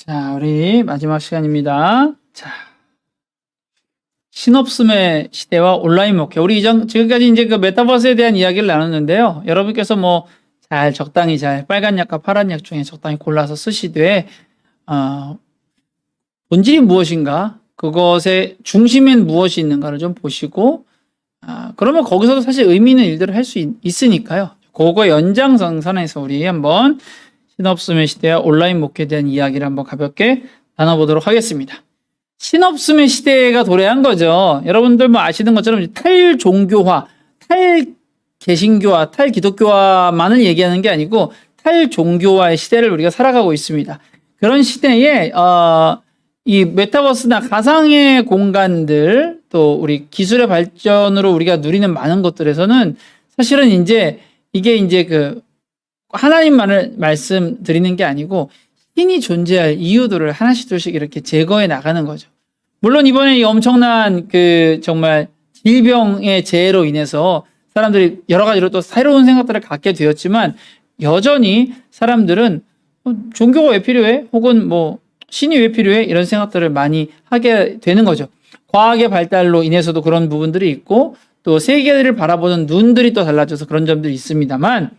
자, 우리 마지막 시간입니다. 자, 신없음의 시대와 온라인 목회. 우리 지금까지 이제 그 메타버스에 대한 이야기를 나눴는데요. 여러분께서 뭐 적당히 빨간 약과 파란 약 중에 적당히 골라서 쓰시되, 본질이 무엇인가? 그것의 중심엔 무엇이 있는가를 좀 보시고, 그러면 거기서도 사실 의미 있는 일들을 할 수 있으니까요. 그거 연장선상에서 우리 한번 신없음의 시대와 온라인 목회에 대한 이야기를 한번 가볍게 나눠보도록 하겠습니다. 신없음의 시대가 도래한 거죠. 여러분들 뭐 아시는 것처럼 탈종교화, 탈개신교화, 탈기독교화만을 얘기하는 게 아니고 탈종교화의 시대를 우리가 살아가고 있습니다. 그런 시대에 이 메타버스나 가상의 공간들, 또 우리 기술의 발전으로 우리가 누리는 많은 것들에서는 사실은 이게 그 하나님만을 말씀드리는 게 아니고 신이 존재할 이유들을 하나씩 둘씩 이렇게 제거해 나가는 거죠. 물론 이번에 이 엄청난 그 정말 질병의 재해로 인해서 사람들이 여러 가지로 또 새로운 생각들을 갖게 되었지만, 여전히 사람들은 종교가 왜 필요해? 혹은 뭐 신이 왜 필요해? 이런 생각들을 많이 하게 되는 거죠. 과학의 발달로 인해서도 그런 부분들이 있고, 또 세계를 바라보는 눈들이 또 달라져서 그런 점들이 있습니다만,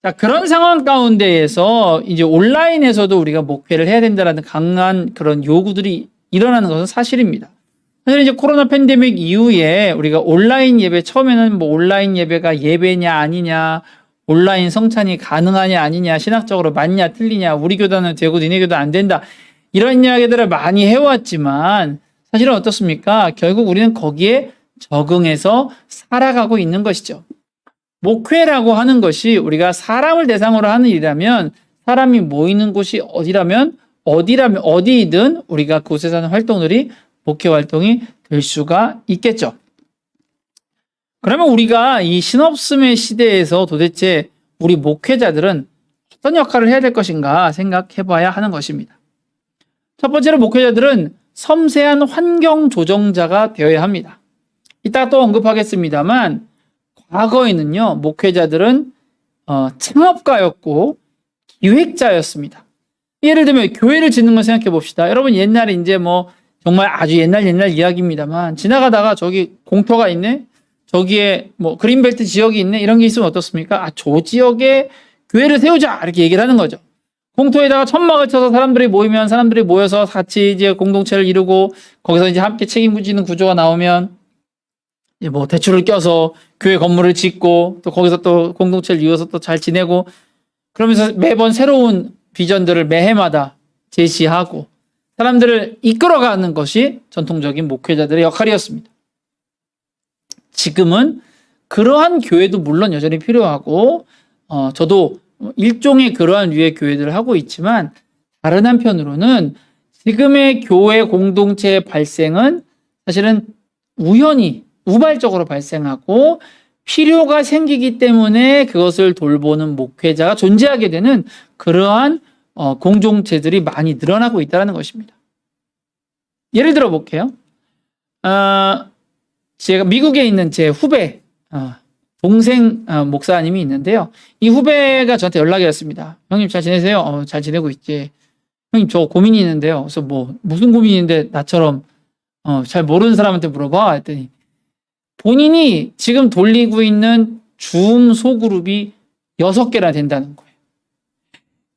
자, 그런 상황 가운데에서 이제 온라인에서도 우리가 목회를 해야 된다라는 강한 그런 요구들이 일어나는 것은 사실입니다. 사실 이제 코로나 팬데믹 이후에 우리가 온라인 예배, 처음에는 뭐 온라인 예배가 예배냐 아니냐, 온라인 성찬이 가능하냐 아니냐, 신학적으로 맞냐 틀리냐, 우리 교단은 되고 니네 교단 안 된다, 이런 이야기들을 많이 해왔지만 사실은 어떻습니까? 결국 우리는 거기에 적응해서 살아가고 있는 것이죠. 목회라고 하는 것이 우리가 사람을 대상으로 하는 일이라면, 사람이 모이는 곳이 어디이든 우리가 그곳에서 하는 활동들이 목회 활동이 될 수가 있겠죠. 그러면 우리가 이 신없음의 시대에서 도대체 우리 목회자들은 어떤 역할을 해야 될 것인가 생각해 봐야 하는 것입니다. 첫 번째로 목회자들은 섬세한 환경 조정자가 되어야 합니다. 이따 또 언급하겠습니다만, 과거에는요, 목회자들은 창업가였고 기획자였습니다. 예를 들면 교회를 짓는 걸 생각해 봅시다. 여러분, 옛날에 이제 뭐 정말 아주 옛날 이야기입니다만, 지나가다가 저기 공터가 있네, 저기에 뭐 그린벨트 지역이 있네, 이런 게 있으면 어떻습니까? 저 지역에 교회를 세우자, 이렇게 얘기를 하는 거죠. 공터에다가 천막을 쳐서 사람들이 모여서 같이 이제 공동체를 이루고, 거기서 이제 함께 책임지는 구조가 나오면 뭐 대출을 껴서 교회 건물을 짓고, 또 거기서 또 공동체를 이어서 또 잘 지내고, 그러면서 매번 새로운 비전들을 매해마다 제시하고 사람들을 이끌어가는 것이 전통적인 목회자들의 역할이었습니다. 지금은 그러한 교회도 물론 여전히 필요하고, 저도 일종의 그러한 류의 교회들을 하고 있지만, 다른 한편으로는 지금의 교회 공동체의 발생은 사실은 우발적으로 발생하고 필요가 생기기 때문에 그것을 돌보는 목회자가 존재하게 되는 그러한 공동체들이 많이 늘어나고 있다는 것입니다. 예를 들어 볼게요. 제가 미국에 있는 제 후배, 동생 목사님이 있는데요. 이 후배가 저한테 연락이 왔습니다. 형님 잘 지내세요? 잘 지내고 있지. 형님 저 고민이 있는데요. 그래서 무슨 고민인데 나처럼 잘 모르는 사람한테 물어봐 했더니, 본인이 지금 돌리고 있는 줌 소그룹이 6개나 된다는 거예요.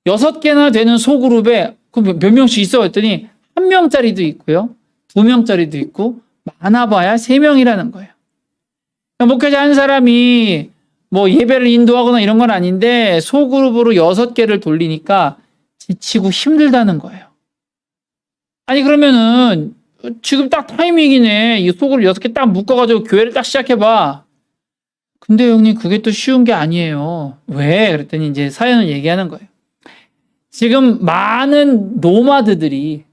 6개나 되는 소그룹에 몇 명씩 있어 했더니 1명짜리도 있고요, 2명짜리도 있고, 많아봐야 3명이라는 거예요. 목회자 한 사람이 뭐 예배를 인도하거나 이런 건 아닌데 소그룹으로 6개를 돌리니까 지치고 힘들다는 거예요. 아니 그러면은 지금 딱 타이밍이네. 이 속을 6개 딱 묶어가지고 교회를 딱 시작해봐. 근데 형님 그게 또 쉬운 게 아니에요. 왜? 그랬더니 이제 사연을 얘기하는 거예요. 지금 많은 노마드는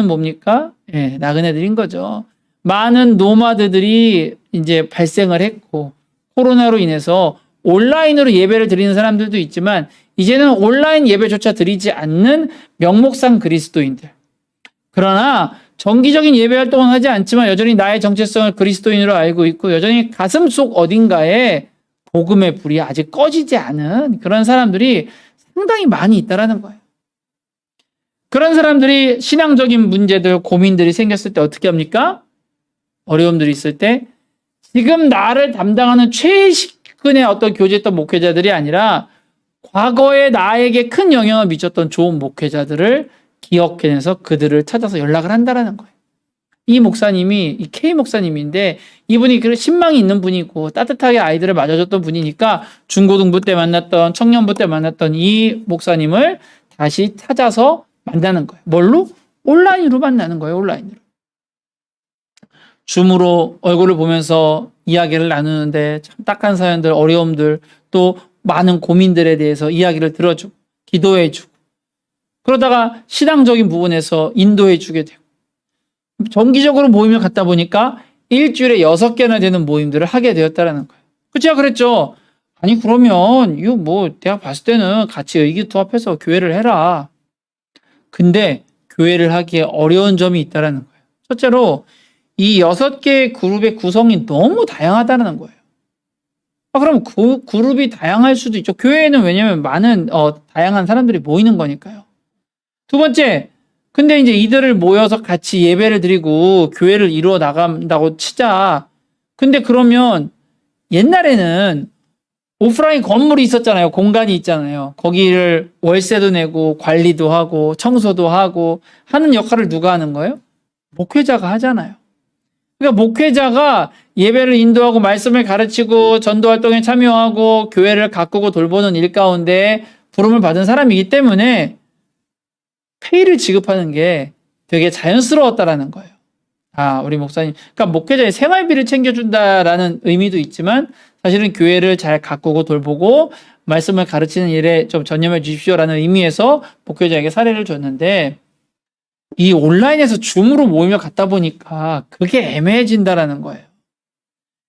뭡니까? 예, 나그네들인 거죠. 많은 노마드들이 이제 발생을 했고, 코로나로 인해서 온라인으로 예배를 드리는 사람들도 있지만, 이제는 온라인 예배조차 드리지 않는 명목상 그리스도인들. 그러나 정기적인 예배 활동은 하지 않지만 여전히 나의 정체성을 그리스도인으로 알고 있고, 여전히 가슴속 어딘가에 복음의 불이 아직 꺼지지 않은 그런 사람들이 상당히 많이 있다라는 거예요. 그런 사람들이 신앙적인 문제들, 고민들이 생겼을 때 어떻게 합니까? 어려움들이 있을 때 지금 나를 담당하는 최신의 어떤 교제했던 목회자들이 아니라 과거에 나에게 큰 영향을 미쳤던 좋은 목회자들을 기억해내서 그들을 찾아서 연락을 한다라는 거예요. 이 목사님이 이 K 목사님인데 이분이 그 신망이 있는 분이고 따뜻하게 아이들을 맞아줬던 분이니까 중고등부 때 만났던 청년부 때 만났던 이 목사님을 다시 찾아서 만나는 거예요. 뭘로? 온라인으로 만나는 거예요. 온라인으로. 줌으로 얼굴을 보면서 이야기를 나누는데 참 딱한 사연들, 어려움들, 또 많은 고민들에 대해서 이야기를 들어주고 기도해주고 그러다가 신앙적인 부분에서 인도해주게 되고 정기적으로 모임을 갖다 보니까 일주일에 6개나 되는 모임들을 하게 되었다라는 거예요. 제가 그랬죠. 아니 그러면 이거 뭐 내가 봤을 때는 같이 의기투합해서 교회를 해라. 근데 교회를 하기에 어려운 점이 있다라는 거예요. 첫째로 이 6개의 그룹의 구성이 너무 다양하다는 거예요. 그럼 그 그룹이 다양할 수도 있죠. 교회에는 왜냐면 많은 다양한 사람들이 모이는 거니까요. 두 번째, 근데 이제 이들을 모여서 같이 예배를 드리고 교회를 이루어 나간다고 치자. 근데 그러면 옛날에는 오프라인 건물이 있었잖아요. 공간이 있잖아요. 거기를 월세도 내고 관리도 하고 청소도 하고 하는 역할을 누가 하는 거예요? 목회자가 하잖아요. 그러니까 목회자가 예배를 인도하고 말씀을 가르치고 전도 활동에 참여하고 교회를 가꾸고 돌보는 일 가운데 부름을 받은 사람이기 때문에 페이를 지급하는 게 되게 자연스러웠다라는 거예요. 우리 목사님. 그러니까 목회자의 생활비를 챙겨준다라는 의미도 있지만 사실은 교회를 잘 가꾸고 돌보고 말씀을 가르치는 일에 좀 전념해 주십시오라는 의미에서 목회자에게 사례를 줬는데 이 온라인에서 줌으로 모임을 갖다 보니까 그게 애매해진다라는 거예요.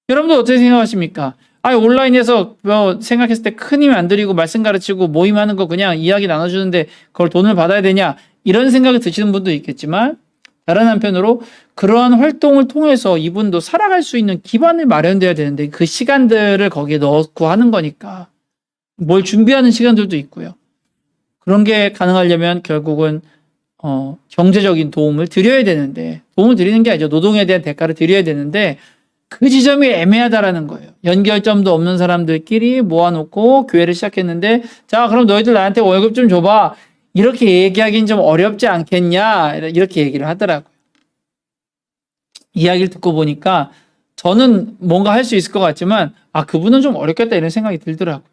여러분들 어떻게 생각하십니까? 온라인에서 생각했을 때 큰 힘 안 들이고 말씀 가르치고 모임하는 거 그냥 이야기 나눠주는데 그걸 돈을 받아야 되냐? 이런 생각이 드시는 분도 있겠지만 다른 한편으로 그러한 활동을 통해서 이분도 살아갈 수 있는 기반을 마련돼야 되는데 그 시간들을 거기에 넣고 하는 거니까 뭘 준비하는 시간들도 있고요. 그런 게 가능하려면 결국은 경제적인 도움을 드려야 되는데 도움을 드리는 게 아니죠. 노동에 대한 대가를 드려야 되는데 그 지점이 애매하다라는 거예요. 연결점도 없는 사람들끼리 모아놓고 교회를 시작했는데 자 그럼 너희들 나한테 월급 좀 줘봐. 이렇게 얘기하기는 좀 어렵지 않겠냐 이렇게 얘기를 하더라고요. 이야기를 듣고 보니까 저는 뭔가 할 수 있을 것 같지만 그분은 좀 어렵겠다 이런 생각이 들더라고요.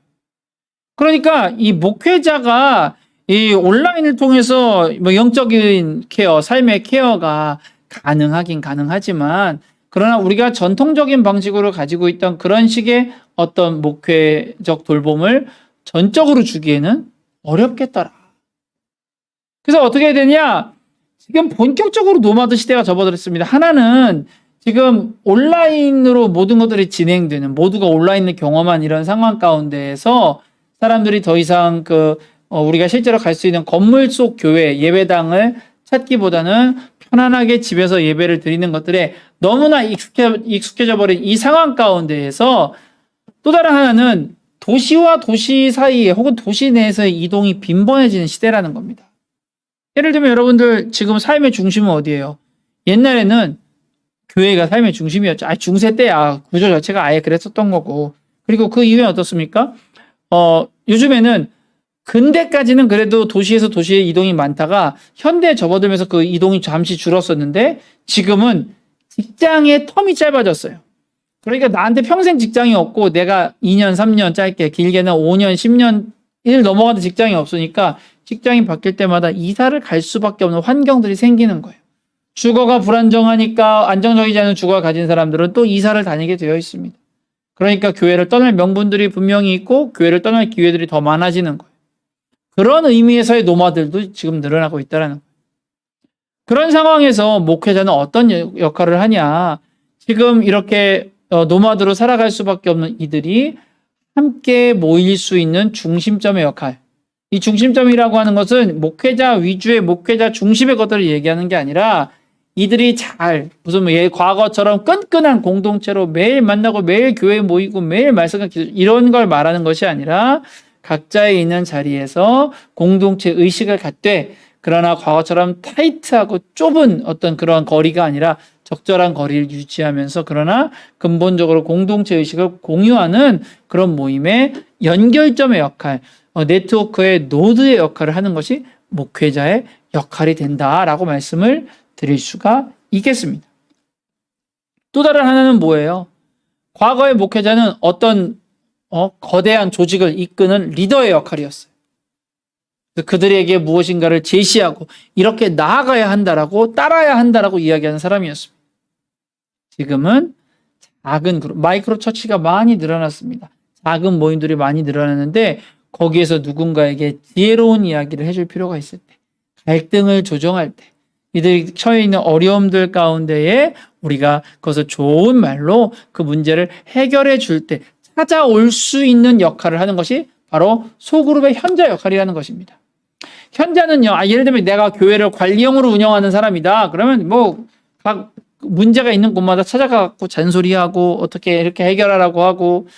그러니까 이 목회자가 이 온라인을 통해서 뭐 영적인 케어, 삶의 케어가 가능하긴 가능하지만 그러나 우리가 전통적인 방식으로 가지고 있던 그런 식의 어떤 목회적 돌봄을 전적으로 주기에는 어렵겠더라. 그래서 어떻게 해야 되냐? 지금 본격적으로 노마드 시대가 접어들었습니다. 하나는 지금 온라인으로 모든 것들이 진행되는 모두가 온라인을 경험한 이런 상황 가운데에서 사람들이 더 이상 우리가 실제로 갈 수 있는 건물 속 교회 예배당을 찾기보다는 편안하게 집에서 예배를 드리는 것들에 너무나 익숙해져 버린 이 상황 가운데에서 또 다른 하나는 도시와 도시 사이에 혹은 도시 내에서의 이동이 빈번해지는 시대라는 겁니다. 예를 들면 여러분들 지금 삶의 중심은 어디예요? 옛날에는 교회가 삶의 중심이었죠. 중세 때야 구조 자체가 아예 그랬었던 거고 그리고 그 이후에 어떻습니까? 요즘에는 근대까지는 그래도 도시에서 도시에 이동이 많다가 현대에 접어들면서 그 이동이 잠시 줄었었는데 지금은 직장의 텀이 짧아졌어요. 그러니까 나한테 평생 직장이 없고 내가 2년, 3년 짧게 길게는 5년, 10년 일 넘어가도 직장이 없으니까 직장이 바뀔 때마다 이사를 갈 수밖에 없는 환경들이 생기는 거예요. 주거가 불안정하니까 안정적이지 않은 주거를 가진 사람들은 또 이사를 다니게 되어 있습니다. 그러니까 교회를 떠날 명분들이 분명히 있고 교회를 떠날 기회들이 더 많아지는 거예요. 그런 의미에서의 노마들도 지금 늘어나고 있다는 거예요. 그런 상황에서 목회자는 어떤 역할을 하냐. 지금 이렇게 노마드로 살아갈 수밖에 없는 이들이 함께 모일 수 있는 중심점의 역할. 이 중심점이라고 하는 것은 목회자 위주의 목회자 중심의 것들을 얘기하는 게 아니라 이들이 무슨 과거처럼 끈끈한 공동체로 매일 만나고 매일 교회에 모이고 매일 말씀과 기도 이런 걸 말하는 것이 아니라 각자의 있는 자리에서 공동체 의식을 갖되 그러나 과거처럼 타이트하고 좁은 어떤 그러한 거리가 아니라 적절한 거리를 유지하면서 그러나 근본적으로 공동체 의식을 공유하는 그런 모임의 연결점의 역할, 네트워크의 노드의 역할을 하는 것이 목회자의 역할이 된다라고 말씀을 드릴 수가 있겠습니다. 또 다른 하나는 뭐예요? 과거의 목회자는 어떤 거대한 조직을 이끄는 리더의 역할이었어요. 그들에게 무엇인가를 제시하고 이렇게 나아가야 한다라고 따라야 한다라고 이야기하는 사람이었습니다. 지금은 작은 그룹, 마이크로 처치가 많이 늘어났습니다. 작은 모임들이 많이 늘어났는데 거기에서 누군가에게 지혜로운 이야기를 해줄 필요가 있을 때, 갈등을 조정할 때, 이들이 처해 있는 어려움들 가운데에 우리가 그것을 좋은 말로 그 문제를 해결해 줄 때 찾아올 수 있는 역할을 하는 것이 바로 소그룹의 현자 역할이라는 것입니다. 현자는요, 예를 들면 내가 교회를 관리형으로 운영하는 사람이다. 그러면 각 문제가 있는 곳마다 찾아가고 잔소리하고 어떻게 이렇게 해결하라고 하고,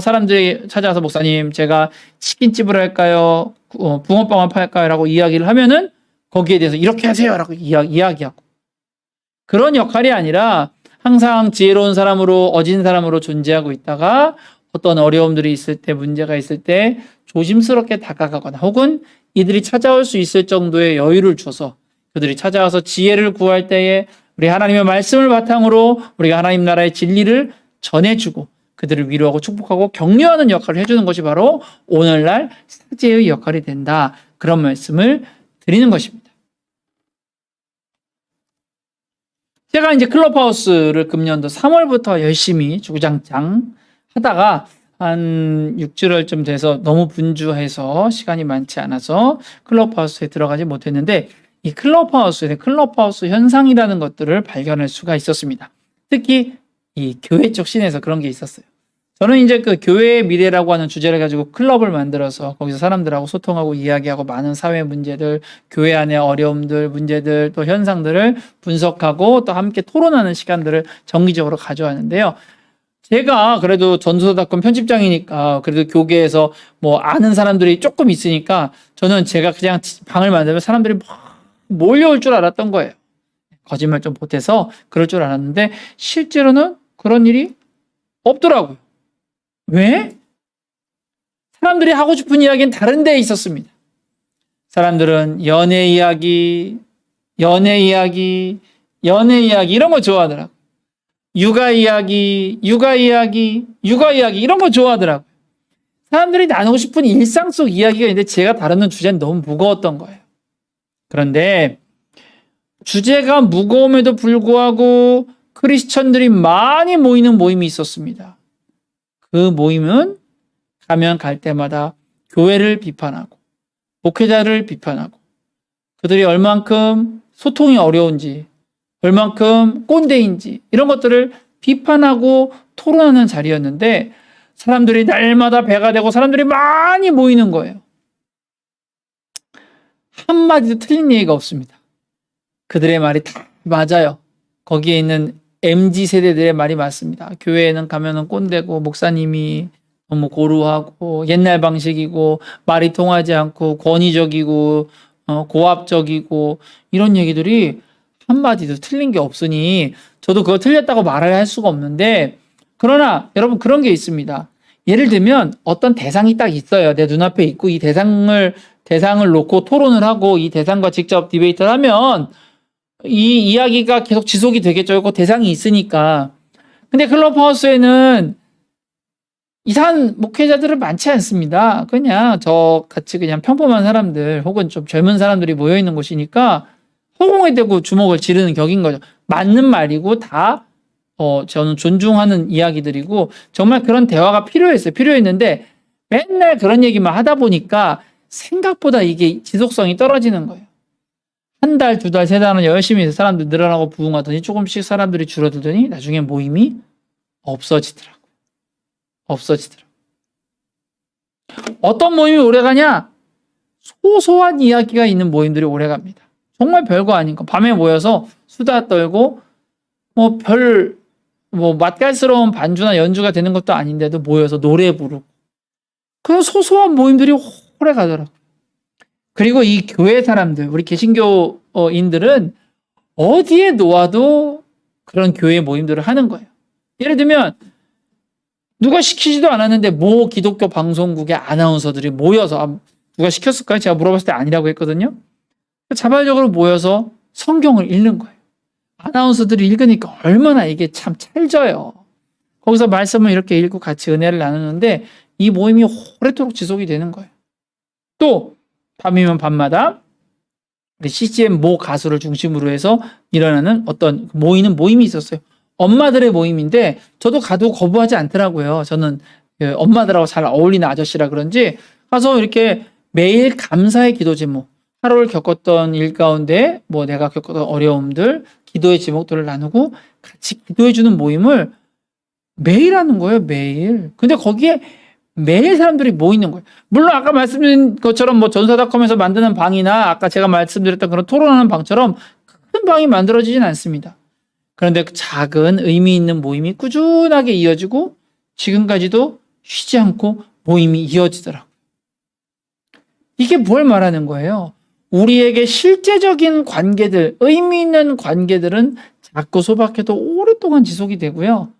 사람들이 찾아와서 목사님, 제가 치킨집을 할까요? 붕어빵을 팔까요? 라고 이야기를 하면은 거기에 대해서 이렇게 하세요. 라고 이야기하고. 그런 역할이 아니라 항상 지혜로운 사람으로, 어진 사람으로 존재하고 있다가 어떤 어려움들이 있을 때, 문제가 있을 때 조심스럽게 다가가거나 혹은 이들이 찾아올 수 있을 정도의 여유를 줘서 그들이 찾아와서 지혜를 구할 때에 우리 하나님의 말씀을 바탕으로 우리가 하나님 나라의 진리를 전해주고 그들을 위로하고 축복하고 격려하는 역할을 해주는 것이 바로 오늘날 사제의 역할이 된다. 그런 말씀을 드리는 것입니다. 제가 이제 클럽하우스를 금년도 3월부터 열심히 주구장창 하다가 한 6개월쯤 돼서 너무 분주해서 시간이 많지 않아서 클럽하우스에 들어가지 못했는데 이 클럽하우스 현상이라는 것들을 발견할 수가 있었습니다. 특히 이 교회 쪽 씬에서 그런 게 있었어요. 저는 이제 그 교회의 미래라고 하는 주제를 가지고 클럽을 만들어서 거기서 사람들하고 소통하고 이야기하고 많은 사회 문제들, 교회 안의 어려움들, 문제들, 또 현상들을 분석하고 또 함께 토론하는 시간들을 정기적으로 가져왔는데요. 제가 그래도 전도서닷컴 편집장이니까 그래도 교계에서 아는 사람들이 조금 있으니까 저는 제가 그냥 방을 만들면 사람들이 막 몰려올 줄 알았던 거예요. 거짓말 좀 보태서 그럴 줄 알았는데 실제로는 그런 일이 없더라고요. 왜? 사람들이 하고 싶은 이야기는 다른 데에 있었습니다. 사람들은 연애 이야기 이런 거 좋아하더라고요. 육아 이야기 이런 거 좋아하더라고요. 사람들이 나누고 싶은 일상 속 이야기가 있는데 제가 다루는 주제는 너무 무거웠던 거예요. 그런데 주제가 무거움에도 불구하고 크리스천들이 많이 모이는 모임이 있었습니다. 그 모임은 가면 갈 때마다 교회를 비판하고 목회자를 비판하고 그들이 얼만큼 소통이 어려운지 얼만큼 꼰대인지 이런 것들을 비판하고 토론하는 자리였는데 사람들이 날마다 배가 되고 사람들이 많이 모이는 거예요. 한마디도 틀린 얘기가 없습니다. 그들의 말이 다 맞아요. 거기에 있는 MZ세대들의 말이 맞습니다. 교회에는 가면은 꼰대고 목사님이 너무 고루하고 옛날 방식이고 말이 통하지 않고 권위적이고 고압적이고 이런 얘기들이 한마디도 틀린 게 없으니 저도 그거 틀렸다고 말을 할 수가 없는데 그러나 여러분 그런 게 있습니다. 예를 들면 어떤 대상이 딱 있어요. 내 눈앞에 있고 이 대상을 놓고 토론을 하고 이 대상과 직접 디베이트를 하면 이 이야기가 계속 지속이 되겠죠. 그 대상이 있으니까. 근데 클럽하우스에는 이상한 목회자들은 많지 않습니다. 그냥 저같이 그냥 평범한 사람들 혹은 좀 젊은 사람들이 모여있는 곳이니까 허공에 대고 주먹을 지르는 격인 거죠. 맞는 말이고 다 저는 존중하는 이야기들이고 정말 그런 대화가 필요했는데 맨날 그런 얘기만 하다 보니까 생각보다 이게 지속성이 떨어지는 거예요. 한 달, 두 달, 세 달은 열심히 해서 사람들 늘어나고 부흥하더니 조금씩 사람들이 줄어들더니 나중에 모임이 없어지더라고요. 어떤 모임이 오래가냐? 소소한 이야기가 있는 모임들이 오래갑니다. 정말 별거 아닌 거. 밤에 모여서 수다 떨고 맛깔스러운 반주나 연주가 되는 것도 아닌데도 모여서 노래 부르고 그런 소소한 모임들이 오래 가더라고요. 그리고 이 교회 사람들, 우리 개신교인들은 어디에 놓아도 그런 교회 모임들을 하는 거예요. 예를 들면 누가 시키지도 않았는데 모 기독교 방송국의 아나운서들이 모여서, 누가 시켰을까요? 제가 물어봤을 때 아니라고 했거든요. 자발적으로 모여서 성경을 읽는 거예요. 아나운서들이 읽으니까 얼마나 이게 참 찰져요. 거기서 말씀을 이렇게 읽고 같이 은혜를 나누는데 이 모임이 오래도록 지속이 되는 거예요. 또 밤이면 밤마다 우리 CCM 모 가수를 중심으로 해서 일어나는 어떤 모이는 모임이 있었어요. 엄마들의 모임인데 저도 가도 거부하지 않더라고요. 저는 엄마들하고 잘 어울리는 아저씨라 그런지 가서 이렇게 매일 감사의 기도 제목, 하루를 겪었던 일 가운데 뭐 내가 겪었던 어려움들, 기도의 제목들을 나누고 같이 기도해주는 모임을 매일 하는 거예요. 매일. 근데 거기에 매일 사람들이 모이는 거예요. 물론 아까 말씀드린 것처럼 뭐 전사닷컴에서 만드는 방이나 아까 제가 말씀드렸던 그런 토론하는 방처럼 큰 방이 만들어지진 않습니다. 그런데 그 작은 의미 있는 모임이 꾸준하게 이어지고 지금까지도 쉬지 않고 모임이 이어지더라고요. 이게 뭘 말하는 거예요? 우리에게 실제적인 관계들, 의미 있는 관계들은 작고 소박해도 오랫동안 지속이 되고요.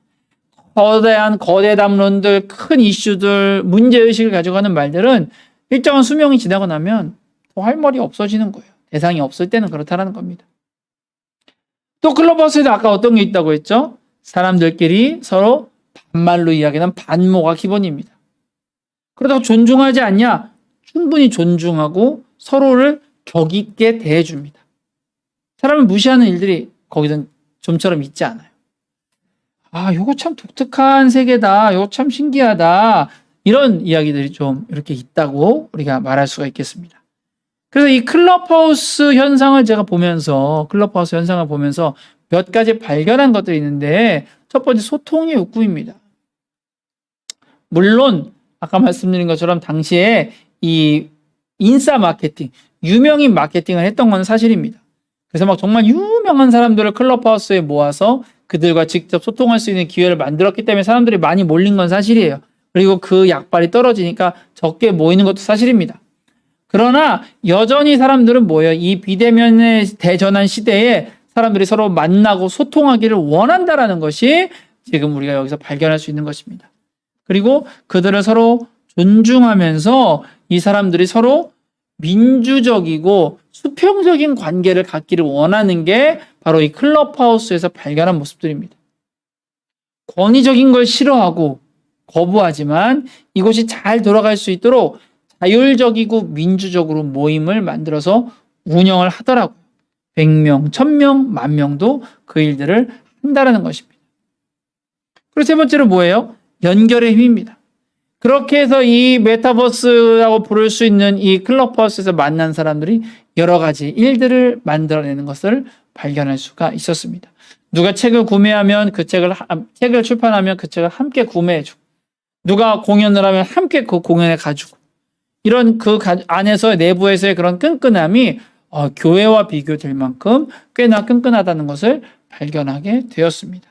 거대한 거대 담론들, 큰 이슈들, 문제의식을 가져가는 말들은 일정한 수명이 지나고 나면 더 할 말이 없어지는 거예요. 대상이 없을 때는 그렇다는 겁니다. 또 클럽하우스에도 아까 어떤 게 있다고 했죠? 사람들끼리 서로 반말로 이야기하는 반모가 기본입니다. 그러다가 존중하지 않냐? 충분히 존중하고 서로를 격 있게 대해줍니다. 사람을 무시하는 일들이 거기는 좀처럼 있지 않아요. 아, 요거 참 독특한 세계다. 요거 참 신기하다. 이런 이야기들이 좀 이렇게 있다고 우리가 말할 수가 있겠습니다. 그래서 이 클럽하우스 현상을 보면서 몇 가지 발견한 것들이 있는데 첫 번째 소통의 욕구입니다. 물론 아까 말씀드린 것처럼 당시에 이 인싸 마케팅, 유명인 마케팅을 했던 건 사실입니다. 그래서 막 정말 유명한 사람들을 클럽하우스에 모아서 그들과 직접 소통할 수 있는 기회를 만들었기 때문에 사람들이 많이 몰린 건 사실이에요. 그리고 그 약발이 떨어지니까 적게 모이는 것도 사실입니다. 그러나 여전히 사람들은 뭐예요? 이 비대면의 대전환 시대에 사람들이 서로 만나고 소통하기를 원한다라는 것이 지금 우리가 여기서 발견할 수 있는 것입니다. 그리고 그들을 서로 존중하면서 이 사람들이 서로 민주적이고 수평적인 관계를 갖기를 원하는 게 바로 이 클럽하우스에서 발견한 모습들입니다. 권위적인 걸 싫어하고 거부하지만 이것이 잘 돌아갈 수 있도록 자율적이고 민주적으로 모임을 만들어서 운영을 하더라고요. 100명, 1000명, 10,000명도 그 일들을 한다는 것입니다. 그리고 세 번째로 뭐예요? 연결의 힘입니다. 그렇게 해서 이 메타버스라고 부를 수 있는 이 클럽하우스에서 만난 사람들이 여러 가지 일들을 만들어내는 것을 발견할 수가 있었습니다. 누가 책을 구매하면 책을 출판하면 그 책을 함께 구매해주고, 누가 공연을 하면 함께 그 공연에 가주고, 이런 그 안에서 내부에서의 그런 끈끈함이 교회와 비교될 만큼 꽤나 끈끈하다는 것을 발견하게 되었습니다.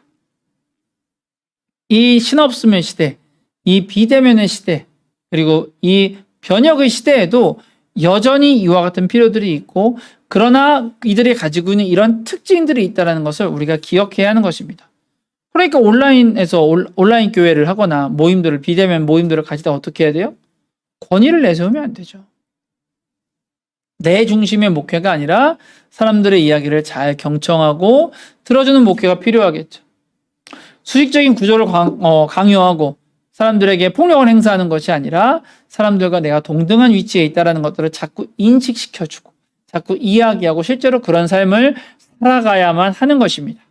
이 신없음의 시대, 이 비대면의 시대, 그리고 이 변혁의 시대에도 여전히 이와 같은 필요들이 있고, 그러나 이들이 가지고 있는 이런 특징들이 있다는 것을 우리가 기억해야 하는 것입니다. 그러니까 온라인 교회를 하거나 비대면 모임들을 가지다 어떻게 해야 돼요? 권위를 내세우면 안 되죠. 내 중심의 목회가 아니라 사람들의 이야기를 잘 경청하고 들어주는 목회가 필요하겠죠. 수직적인 구조를 강요하고 사람들에게 폭력을 행사하는 것이 아니라 사람들과 내가 동등한 위치에 있다는 것들을 자꾸 인식시켜주고 자꾸 이야기하고 실제로 그런 삶을 살아가야만 하는 것입니다.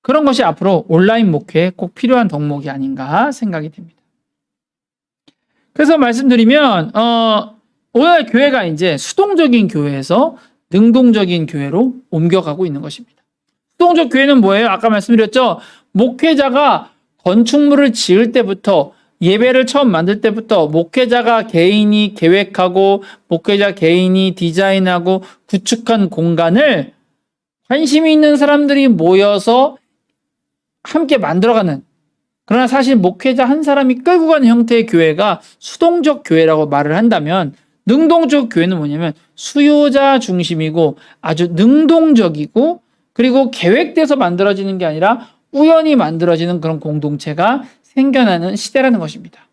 그런 것이 앞으로 온라인 목회에 꼭 필요한 덕목이 아닌가 생각이 듭니다. 그래서 말씀드리면 오늘 교회가 이제 수동적인 교회에서 능동적인 교회로 옮겨가고 있는 것입니다. 수동적 교회는 뭐예요? 아까 말씀드렸죠. 목회자가 건축물을 지을 때부터, 예배를 처음 만들 때부터 목회자가 개인이 계획하고 목회자 개인이 디자인하고 구축한 공간을 관심이 있는 사람들이 모여서 함께 만들어가는, 그러나 사실 목회자 한 사람이 끌고 가는 형태의 교회가 수동적 교회라고 말을 한다면, 능동적 교회는 뭐냐면 수요자 중심이고 아주 능동적이고 그리고 계획돼서 만들어지는 게 아니라 우연히 만들어지는 그런 공동체가 생겨나는 시대라는 것입니다.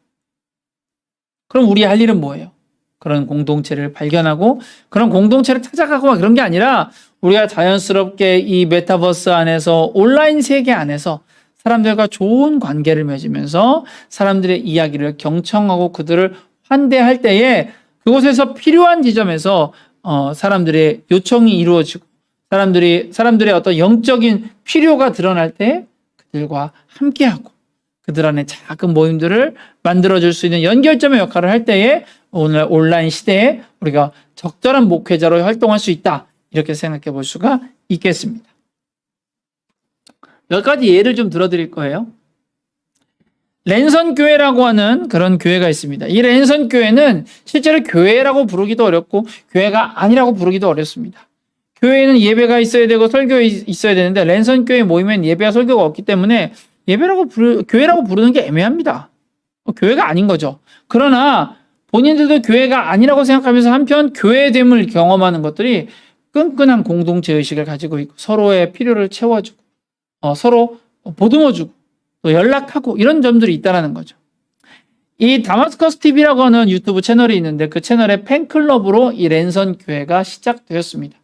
그럼 우리 할 일은 뭐예요? 그런 공동체를 발견하고 그런 공동체를 찾아가고 막 그런 게 아니라 우리가 자연스럽게 이 메타버스 안에서 온라인 세계 안에서 사람들과 좋은 관계를 맺으면서 사람들의 이야기를 경청하고 그들을 환대할 때에 그곳에서 필요한 지점에서 사람들의 요청이 이루어지고 사람들의 어떤 영적인 필요가 드러날 때 그들과 함께하고 그들 안에 작은 모임들을 만들어줄 수 있는 연결점의 역할을 할 때에 오늘 온라인 시대에 우리가 적절한 목회자로 활동할 수 있다. 이렇게 생각해 볼 수가 있겠습니다. 몇 가지 예를 좀 들어드릴 거예요. 랜선 교회라고 하는 그런 교회가 있습니다. 이 랜선 교회는 실제로 교회라고 부르기도 어렵고 교회가 아니라고 부르기도 어렵습니다. 교회는 예배가 있어야 되고 설교가 있어야 되는데 랜선 교회 모이면 예배와 설교가 없기 때문에 교회라고 부르는 게 애매합니다. 교회가 아닌 거죠. 그러나 본인들도 교회가 아니라고 생각하면서 한편 교회됨을 경험하는 것들이 끈끈한 공동체 의식을 가지고 있고 서로의 필요를 채워주고 서로 보듬어주고 또 연락하고 이런 점들이 있다는 거죠. 이 다마스커스 TV라고 하는 유튜브 채널이 있는데 그 채널의 팬클럽으로 이 랜선 교회가 시작되었습니다.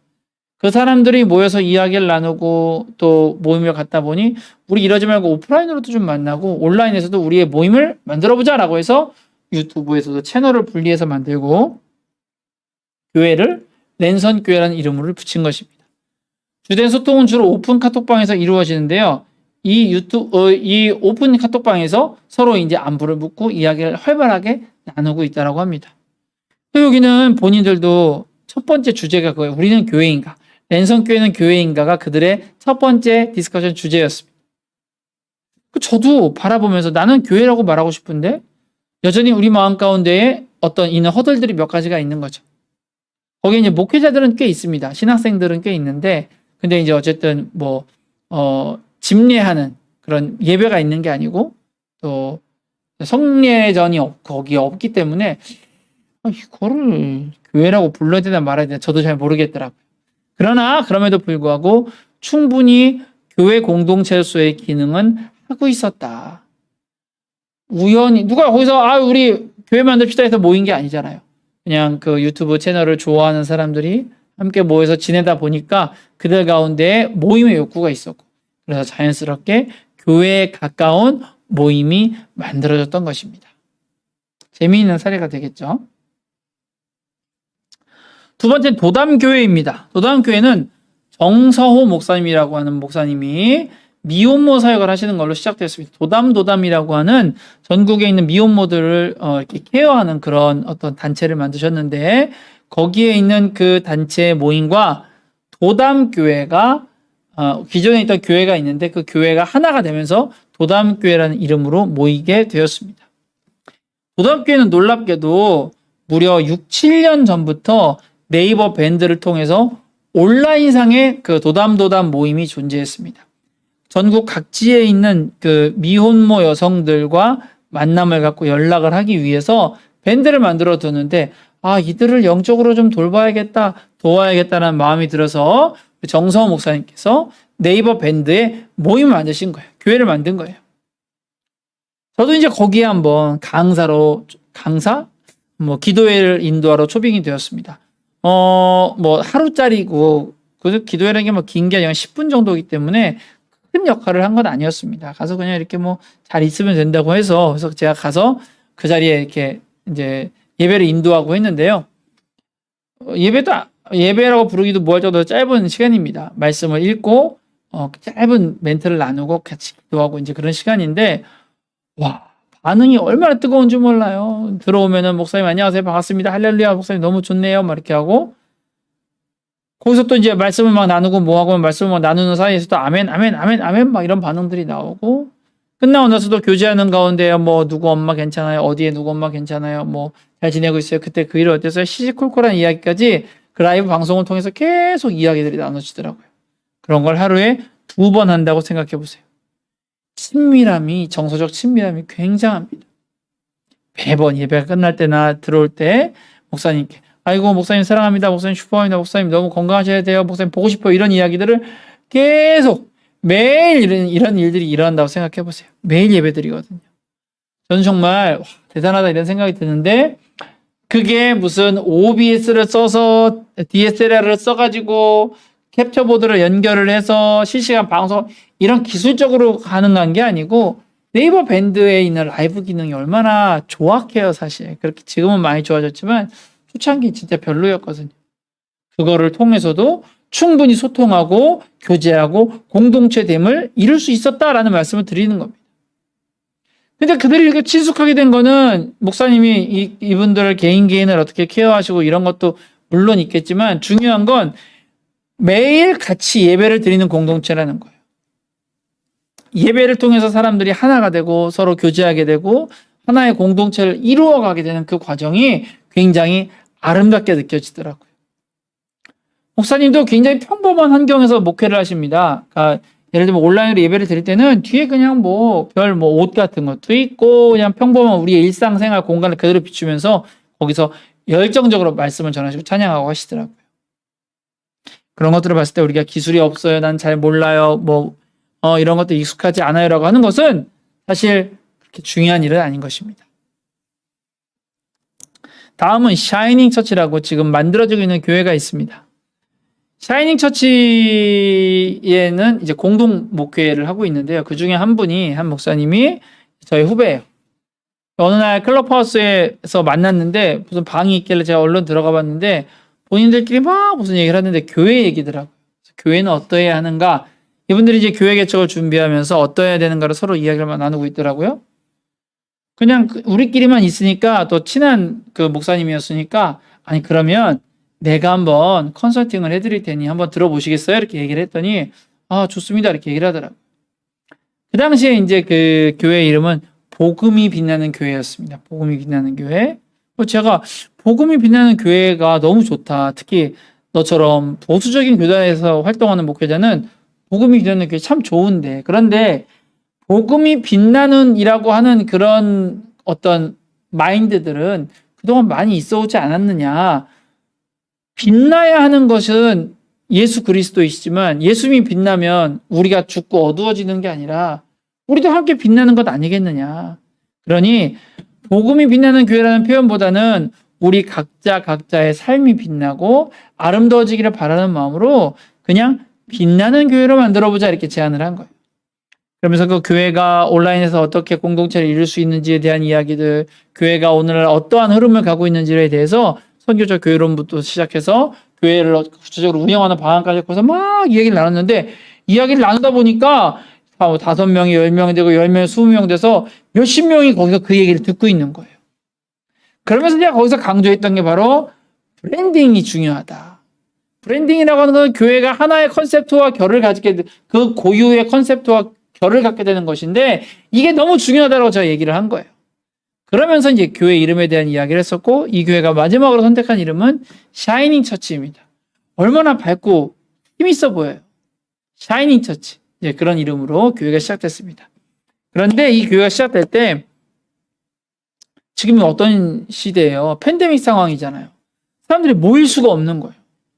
그 사람들이 모여서 이야기를 나누고 또 모임을 갖다 보니 우리 이러지 말고 오프라인으로도 좀 만나고 온라인에서도 우리의 모임을 만들어보자라고 해서 유튜브에서도 채널을 분리해서 만들고 교회를 랜선 교회라는 이름을 붙인 것입니다. 주된 소통은 주로 오픈 카톡방에서 이루어지는데요. 이 오픈 카톡방에서 서로 이제 안부를 묻고 이야기를 활발하게 나누고 있다라고 합니다. 또 여기는 본인들도 첫 번째 주제가 그거예요. 우리는 교회인가? 랜선 교회는 교회인가가 그들의 첫 번째 디스커션 주제였습니다. 저도 바라보면서 나는 교회라고 말하고 싶은데 여전히 우리 마음 가운데에 어떤 있는 허들들이 몇 가지가 있는 거죠. 거기에 이제 목회자들은 꽤 있습니다. 신학생들은 꽤 있는데 근데 이제 어쨌든 집례하는 그런 예배가 있는 게 아니고 또 성례전이 거기에 없기 때문에 이거를 교회라고 불러야 되나 말아야 되나 저도 잘 모르겠더라고요. 그러나 그럼에도 불구하고 충분히 교회 공동체로서의 기능은 하고 있었다. 우연히 누가 거기서 우리 교회 만듭시다 해서 모인 게 아니잖아요. 그냥 그 유튜브 채널을 좋아하는 사람들이 함께 모여서 지내다 보니까 그들 가운데 모임의 욕구가 있었고 그래서 자연스럽게 교회에 가까운 모임이 만들어졌던 것입니다. 재미있는 사례가 되겠죠. 두 번째는 도담교회입니다. 도담교회는 정서호 목사님이라고 하는 목사님이 미혼모 사역을 하시는 걸로 시작되었습니다. 도담이라고 하는 전국에 있는 미혼모들을 이렇게 케어하는 그런 어떤 단체를 만드셨는데 거기에 있는 그 단체 모임과 도담교회가 기존에 있던 교회가 있는데 그 교회가 하나가 되면서 도담교회라는 이름으로 모이게 되었습니다. 도담교회는 놀랍게도 무려 6, 7년 전부터 네이버 밴드를 통해서 온라인상의 그 도담 모임이 존재했습니다. 전국 각지에 있는 그 미혼모 여성들과 만남을 갖고 연락을 하기 위해서 밴드를 만들어 두는데 이들을 영적으로 좀 도와야겠다는 마음이 들어서 정서호 목사님께서 네이버 밴드에 모임을 만드신 거예요. 교회를 만든 거예요. 저도 이제 거기에 한번 기도회를 인도하러 초빙이 되었습니다. 하루짜리고 그 기도회라는 게 긴 게 아니라 10분 정도이기 때문에 큰 역할을 한 건 아니었습니다. 가서 그냥 이렇게 잘 있으면 된다고 해서 그래서 제가 가서 그 자리에 이렇게 이제 예배를 인도하고 했는데요. 예배라고 부르기도 뭐할 정도로 짧은 시간입니다. 말씀을 읽고 짧은 멘트를 나누고 같이 기도하고 이제 그런 시간인데 반응이 얼마나 뜨거운지 몰라요. 들어오면은 목사님 안녕하세요 반갑습니다 할렐루야 목사님 너무 좋네요 막 이렇게 하고 거기서 또 이제 말씀을 막 나누고 뭐하고 말씀을 막 나누는 사이에서 또 아멘 막 이런 반응들이 나오고 끝나고 나서도 교제하는 가운데 누구 엄마 괜찮아요 어디에 누구 엄마 괜찮아요 잘 지내고 있어요 그때 그 일 어땠어요 시시콜콜한 이야기까지 그 라이브 방송을 통해서 계속 이야기들이 나눠지더라고요. 그런 걸 하루에 2번 한다고 생각해 보세요. 정서적 친밀함이 굉장합니다. 매번 예배가 끝날 때나 들어올 때 목사님께. 아이고, 목사님 사랑합니다. 목사님 슈퍼입니다. 목사님 너무 건강하셔야 돼요. 목사님 보고 싶어요. 이런 이야기들을 계속 매일 이런 일들이 일어난다고 생각해 보세요. 매일 예배 드리거든요. 저는 정말 와, 대단하다 이런 생각이 드는데 그게 무슨 OBS를 써서 DSLR을 써가지고 캡처보드를 연결을 해서 실시간 방송 이런 기술적으로 가능한 게 아니고 네이버 밴드에 있는 라이브 기능이 얼마나 조악해요 사실. 그렇게 지금은 많이 좋아졌지만 초창기 진짜 별로였거든요. 그거를 통해서도 충분히 소통하고 교제하고 공동체됨을 이룰 수 있었다라는 말씀을 드리는 겁니다. 근데 그들이 이렇게 친숙하게 된 거는 목사님이 이분들을 개인을 어떻게 케어하시고 이런 것도 물론 있겠지만 중요한 건 매일 같이 예배를 드리는 공동체라는 거예요. 예배를 통해서 사람들이 하나가 되고 서로 교제하게 되고 하나의 공동체를 이루어가게 되는 그 과정이 굉장히 아름답게 느껴지더라고요. 목사님도 굉장히 평범한 환경에서 목회를 하십니다. 그러니까 예를 들면 온라인으로 예배를 드릴 때는 뒤에 그냥 별 옷 같은 것도 있고 그냥 평범한 우리의 일상생활 공간을 그대로 비추면서 거기서 열정적으로 말씀을 전하시고 찬양하고 하시더라고요. 그런 것들을 봤을 때 우리가 기술이 없어요. 난 잘 몰라요. 이런 것도 익숙하지 않아요라고 하는 것은 사실 그렇게 중요한 일은 아닌 것입니다. 다음은 샤이닝 처치라고 지금 만들어지고 있는 교회가 있습니다. 샤이닝 처치에는 이제 공동 목회를 하고 있는데요. 그 중에 한 목사님이 저희 후배예요. 어느 날 클럽하우스에서 만났는데 무슨 방이 있길래 제가 얼른 들어가 봤는데 본인들끼리 막 무슨 얘기를 하는데 교회 얘기더라고요. 교회는 어떠해야 하는가? 이분들이 이제 교회 개척을 준비하면서 어떠해야 되는가를 서로 이야기를 나누고 있더라고요. 그냥 우리끼리만 있으니까 또 친한 그 목사님이었으니까 아니 그러면 내가 한번 컨설팅을 해드릴 테니 한번 들어보시겠어요? 이렇게 얘기를 했더니 아 좋습니다 이렇게 얘기를 하더라고요. 그 당시에 이제 그 교회 이름은 복음이 빛나는 교회였습니다. 복음이 빛나는 교회. 제가 복음이 빛나는 교회가 너무 좋다. 특히 너처럼 보수적인 교단에서 활동하는 목회자는 복음이 빛나는 교회 참 좋은데 그런데 복음이 빛나는 이라고 하는 그런 어떤 마인드들은 그동안 많이 있어 오지 않았느냐. 빛나야 하는 것은 예수 그리스도이시지만 예수님이 빛나면 우리가 죽고 어두워지는 게 아니라 우리도 함께 빛나는 것 아니겠느냐. 그러니 복음이 빛나는 교회라는 표현보다는 우리 각자의 삶이 빛나고 아름다워지기를 바라는 마음으로 그냥 빛나는 교회로 만들어보자 이렇게 제안을 한 거예요. 그러면서 그 교회가 온라인에서 어떻게 공동체를 이룰 수 있는지에 대한 이야기들, 교회가 오늘날 어떠한 흐름을 가고 있는지에 대해서 선교적 교회론부터 시작해서 교회를 구체적으로 운영하는 방안까지 해서 막 이야기를 나눴는데 이야기를 나누다 보니까 5명이 10명이 되고 10명이 20명 돼서 몇십 명이 거기서 그 얘기를 듣고 있는 거예요. 그러면서 제가 거기서 강조했던 게 바로 브랜딩이 중요하다. 브랜딩이라고 하는 건 교회가 하나의 컨셉트와 결을 가지게 그 고유의 컨셉트와 결을 갖게 되는 것인데 이게 너무 중요하다고 제가 얘기를 한 거예요. 그러면서 이제 교회 이름에 대한 이야기를 했었고 이 교회가 마지막으로 선택한 이름은 샤이닝 처치입니다. 얼마나 밝고 힘있어 보여요. 샤이닝 처치. 그런 이름으로 교회가 시작됐습니다. 그런데 이 교회가 시작될 때 지금이 어떤 시대예요? 팬데믹 상황이잖아요. 사람들이 모일 수가 없는 거예요.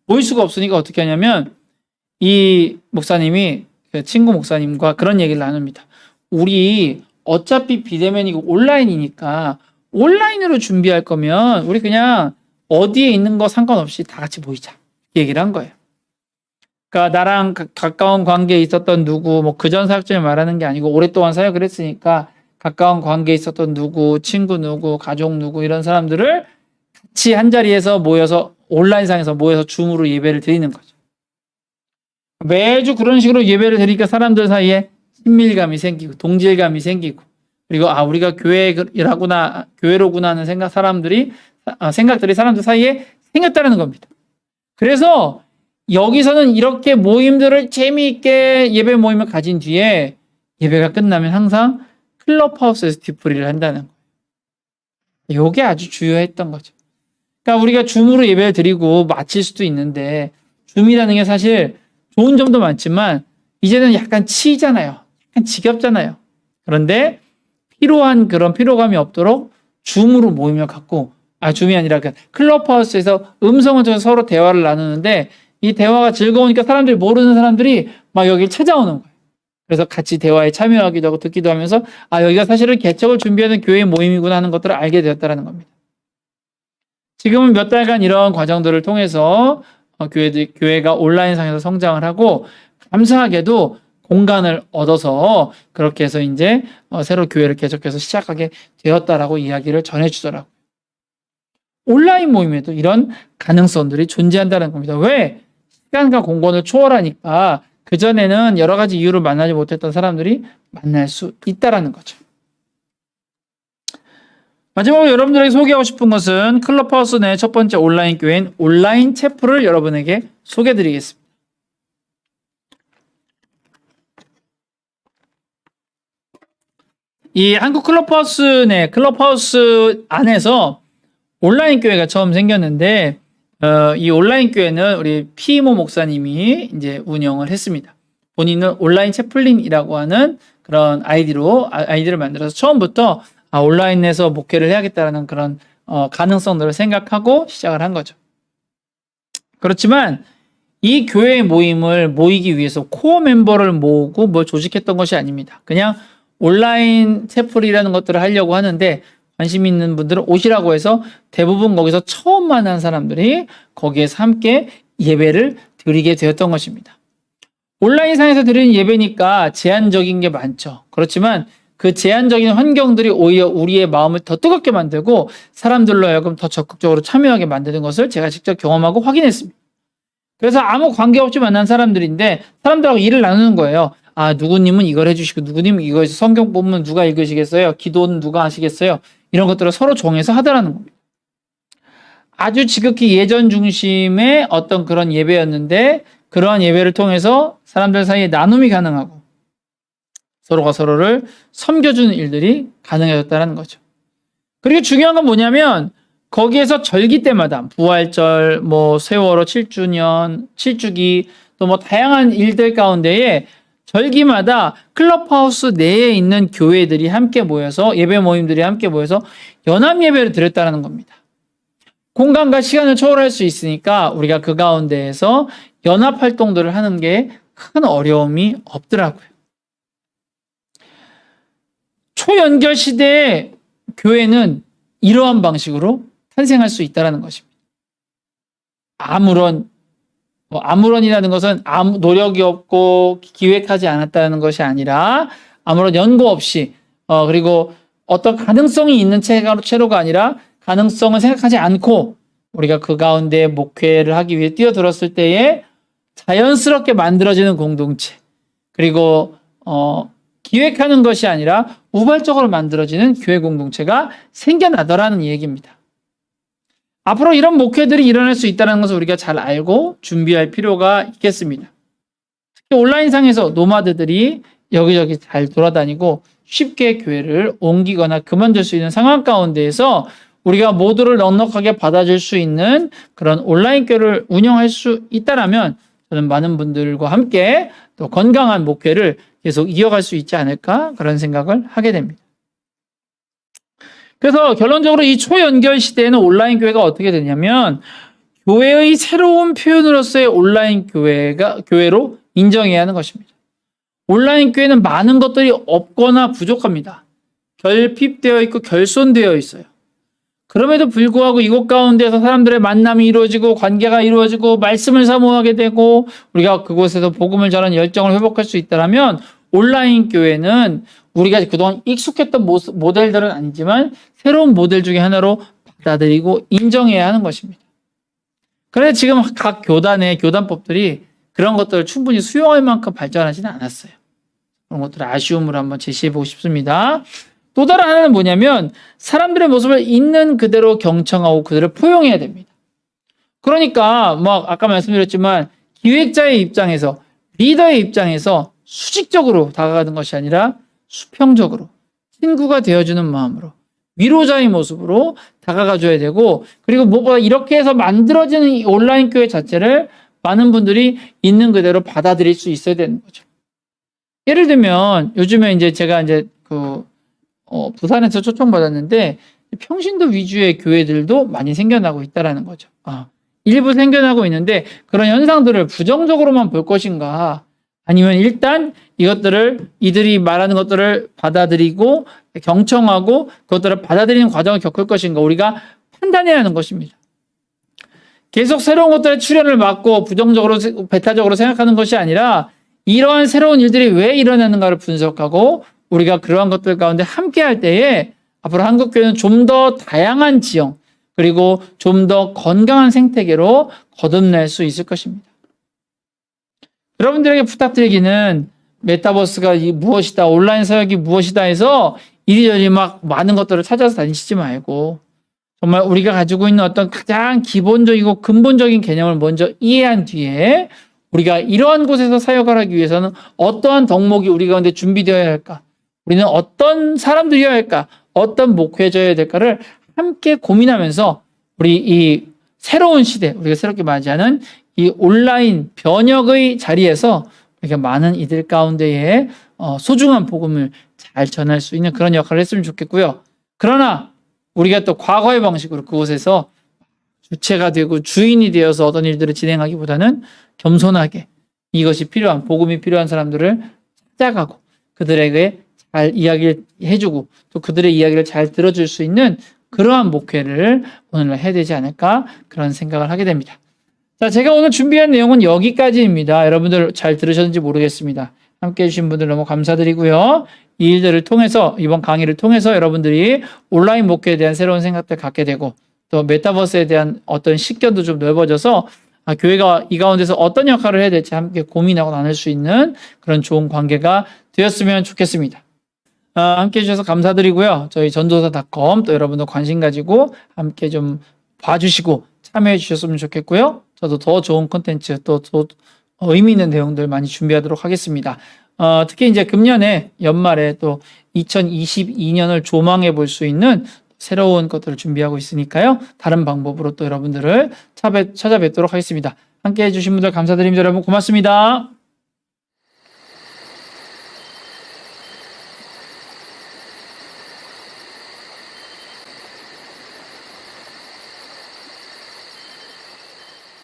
모일 수가 없으니까 어떻게 하냐면 이 목사님이 그 친구 목사님과 그런 얘기를 나눕니다. 우리 어차피 비대면이고 온라인이니까 온라인으로 준비할 거면 우리 그냥 어디에 있는 거 상관없이 다 같이 모이자. 얘기를 한 거예요. 그러니까 나랑 가까운 관계에 있었던 누구, 그전 사역자를 말하는 게 아니고 오랫동안 사역을 했으니까 가까운 관계에 있었던 누구, 친구 누구, 가족 누구 이런 사람들을 같이 한 자리에서 모여서 온라인상에서 모여서 줌으로 예배를 드리는 거죠. 매주 그런 식으로 예배를 드리니까 사람들 사이에 친밀감이 생기고 동질감이 생기고 그리고 우리가 교회로구나 하는 생각들이 사람들 사이에 생겼다는 겁니다. 그래서 여기서는 이렇게 모임들을 재미있게 예배 모임을 가진 뒤에 예배가 끝나면 항상 클럽하우스에서 뒤풀이를 한다는 거예요. 이게 아주 주요했던 거죠. 그러니까 우리가 줌으로 예배를 드리고 마칠 수도 있는데 줌이라는 게 사실 좋은 점도 많지만 이제는 약간 치이잖아요. 약간 지겹잖아요. 그런데 필요한 그런 피로감이 없도록 줌으로 모임을 갖고 줌이 아니라 그 클럽하우스에서 음성을 통해서 서로 대화를 나누는데 이 대화가 즐거우니까 사람들이 모르는 사람들이 막 여기 찾아오는 거예요. 그래서 같이 대화에 참여하기도 하고 듣기도 하면서 여기가 사실은 개척을 준비하는 교회 모임이구나 하는 것들을 알게 되었다는 겁니다. 지금은 몇 달간 이런 과정들을 통해서 교회가 온라인상에서 성장을 하고 감사하게도 공간을 얻어서 그렇게 해서 이제 새로 교회를 개척해서 시작하게 되었다라고 이야기를 전해주더라고요. 온라인 모임에도 이런 가능성들이 존재한다는 겁니다. 왜? 시간과 공간을 초월하니까 그전에는 여러 가지 이유로 만나지 못했던 사람들이 만날 수 있다는 거죠. 마지막으로 여러분들에게 소개하고 싶은 것은 클럽하우스 내 첫 번째 온라인 교회인 온라인 채플을 여러분에게 소개해드리겠습니다. 이 한국 클럽하우스 내 클럽하우스 안에서 온라인 교회가 처음 생겼는데 이 온라인 교회는 우리 피모 목사님이 이제 운영을 했습니다. 본인은 온라인 채플린이라고 하는 그런 아이디를 만들어서 처음부터 온라인에서 목회를 해야겠다는 그런 가능성들을 생각하고 시작을 한 거죠. 그렇지만 이 교회 모임을 모이기 위해서 코어 멤버를 모으고 뭘 조직했던 것이 아닙니다. 그냥 온라인 채플이라는 것들을 하려고 하는데 관심 있는 분들은 오시라고 해서 대부분 거기서 처음 만난 사람들이 거기에서 함께 예배를 드리게 되었던 것입니다. 온라인상에서 드리는 예배니까 제한적인 게 많죠. 그렇지만 그 제한적인 환경들이 오히려 우리의 마음을 더 뜨겁게 만들고 사람들로 하여금 더 적극적으로 참여하게 만드는 것을 제가 직접 경험하고 확인했습니다. 그래서 아무 관계없이 만난 사람들인데 사람들하고 일을 나누는 거예요. 누구님은 이걸 해주시고 누구님은 이거 성경 본문 누가 읽으시겠어요? 기도는 누가 하시겠어요? 이런 것들을 서로 정해서 하더라는 겁니다. 아주 지극히 예전 중심의 어떤 그런 예배였는데 그러한 예배를 통해서 사람들 사이에 나눔이 가능하고 서로가 서로를 섬겨주는 일들이 가능해졌다는 거죠. 그리고 중요한 건 뭐냐면 거기에서 절기 때마다 부활절, 세월호 7주년, 7주기 또 다양한 일들 가운데에 절기마다 클럽하우스 내에 있는 교회들이 함께 모여서 예배 모임들이 함께 모여서 연합 예배를 드렸다는 겁니다. 공간과 시간을 초월할 수 있으니까 우리가 그 가운데에서 연합 활동들을 하는 게 큰 어려움이 없더라고요. 초연결 시대의 교회는 이러한 방식으로 탄생할 수 있다는 것입니다. 아무런이라는 것은 아무 노력이 없고 기획하지 않았다는 것이 아니라 아무런 연고 없이 그리고 어떤 가능성이 있는 채로가 아니라 가능성을 생각하지 않고 우리가 그 가운데 목회를 하기 위해 뛰어들었을 때에 자연스럽게 만들어지는 공동체 그리고 기획하는 것이 아니라 우발적으로 만들어지는 교회 공동체가 생겨나더라는 얘기입니다. 앞으로 이런 목회들이 일어날 수 있다는 것을 우리가 잘 알고 준비할 필요가 있겠습니다. 특히 온라인상에서 노마드들이 여기저기 잘 돌아다니고 쉽게 교회를 옮기거나 그만둘 수 있는 상황 가운데에서 우리가 모두를 넉넉하게 받아줄 수 있는 그런 온라인 교회를 운영할 수 있다면 저는 많은 분들과 함께 또 건강한 목회를 계속 이어갈 수 있지 않을까 그런 생각을 하게 됩니다. 그래서 결론적으로 이 초연결 시대에는 온라인 교회가 어떻게 되냐면 교회의 새로운 표현으로서의 온라인 교회로 인정해야 하는 것입니다. 온라인 교회는 많은 것들이 없거나 부족합니다. 결핍되어 있고 결손되어 있어요. 그럼에도 불구하고 이곳 가운데서 사람들의 만남이 이루어지고 관계가 이루어지고 말씀을 사모하게 되고 우리가 그곳에서 복음을 전하는 열정을 회복할 수 있다면 온라인 교회는 우리가 그동안 익숙했던 모델들은 아니지만 새로운 모델 중에 하나로 받아들이고 인정해야 하는 것입니다. 그런데 지금 각 교단의 교단법들이 그런 것들을 충분히 수용할 만큼 발전하지는 않았어요. 그런 것들을 아쉬움을 한번 제시해 보고 싶습니다. 또 다른 하나는 뭐냐면 사람들의 모습을 있는 그대로 경청하고 그대로 포용해야 됩니다. 그러니까 아까 말씀드렸지만 기획자의 입장에서 리더의 입장에서 수직적으로 다가가는 것이 아니라 수평적으로 친구가 되어주는 마음으로 위로자의 모습으로 다가가줘야 되고 그리고 무엇보다 이렇게 해서 만들어지는 이 온라인 교회 자체를 많은 분들이 있는 그대로 받아들일 수 있어야 되는 거죠. 예를 들면 요즘에 제가 부산에서 초청받았는데 평신도 위주의 교회들도 많이 생겨나고 있다라는 거죠. 일부 생겨나고 있는데 그런 현상들을 부정적으로만 볼 것인가, 아니면 일단 이들이 말하는 것들을 받아들이고 경청하고 그것들을 받아들이는 과정을 겪을 것인가, 우리가 판단해야 하는 것입니다. 계속 새로운 것들의 출현을 막고 부정적으로, 배타적으로 생각하는 것이 아니라 이러한 새로운 일들이 왜 일어나는가를 분석하고 우리가 그러한 것들 가운데 함께 할 때에 앞으로 한국교회는 좀 더 다양한 지형, 그리고 좀 더 건강한 생태계로 거듭날 수 있을 것입니다. 여러분들에게 부탁드리기는 메타버스가 무엇이다, 온라인 사역이 무엇이다 해서 이리저리 막 많은 것들을 찾아서 다니시지 말고, 정말 우리가 가지고 있는 어떤 가장 기본적이고 근본적인 개념을 먼저 이해한 뒤에 우리가 이러한 곳에서 사역을 하기 위해서는 어떠한 덕목이 우리 가운데 준비되어야 할까, 우리는 어떤 사람들이어야 할까, 어떤 목회자여야 될까를 함께 고민하면서 우리 이 새로운 시대, 우리가 새롭게 맞이하는 이 온라인 변혁의 자리에서 우리가 많은 이들 가운데에 소중한 복음을 잘 전할 수 있는 그런 역할을 했으면 좋겠고요. 그러나 우리가 또 과거의 방식으로 그곳에서 주체가 되고 주인이 되어서 어떤 일들을 진행하기보다는 겸손하게 이것이 필요한, 복음이 필요한 사람들을 찾아가고 그들에게 잘 이야기를 해주고 또 그들의 이야기를 잘 들어줄 수 있는 그러한 목회를 오늘 해야 되지 않을까, 그런 생각을 하게 됩니다. 자, 제가 오늘 준비한 내용은 여기까지입니다. 여러분들 잘 들으셨는지 모르겠습니다. 함께 해주신 분들 너무 감사드리고요. 이 일들을 통해서, 이번 강의를 통해서 여러분들이 온라인 목회에 대한 새로운 생각들 갖게 되고 또 메타버스에 대한 어떤 식견도 좀 넓어져서 교회가 이 가운데서 어떤 역할을 해야 될지 함께 고민하고 나눌 수 있는 그런 좋은 관계가 되었으면 좋겠습니다. 함께 해주셔서 감사드리고요. 저희 전도사.com 또 여러분들 관심 가지고 함께 좀 봐주시고 참여해 주셨으면 좋겠고요. 저도 더 좋은 콘텐츠 또 의미 있는 내용들 많이 준비하도록 하겠습니다. 특히 이제 금년에 연말에 또 2022년을 조망해 볼 수 있는 새로운 것들을 준비하고 있으니까요. 다른 방법으로 또 여러분들을 찾아뵙도록 하겠습니다. 함께 해주신 분들 감사드립니다. 여러분 고맙습니다.